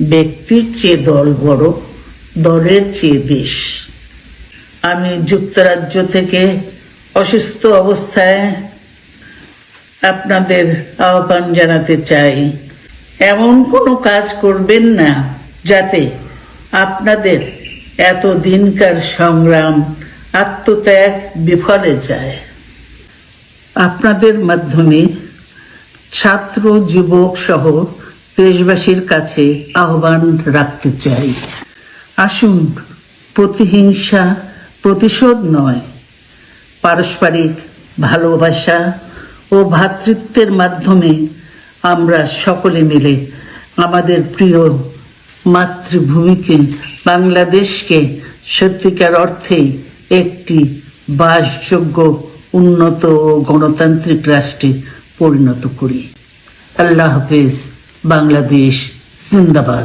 ব্যক্তির চেয়ে দল বড়, দলের চেয়ে দেশ। আমি যুক্তরাজ্য থেকে অসুস্থ অবস্থায় আপনাদের আহ্বান জানাতে চাই, এমন কোনো কাজ করবেন না যাতে আপনাদের এত দিনকার সংগ্রাম, আত্মত্যাগ বিফলে যায়। আপনাদের মাধ্যমে ছাত্র, যুবক সহ দেশবাসীর কাছে আহ্বান রাখতে চাই, আসুন প্রতিহিংসা, প্রতিশোধ নয়, পারস্পরিক ভালোবাসা ও ভ্রাতৃত্বের মাধ্যমে আমরা সকলে মিলে আমাদের প্রিয় মাতৃভূমিকে, বাংলাদেশকে সত্যিকার অর্থেই একটি বাসযোগ্য, উন্নত ও গণতান্ত্রিক রাষ্ট্রে পরিণত করি। আল্লাহ হাফেজ। বাংলাদেশ জিন্দাবাদ।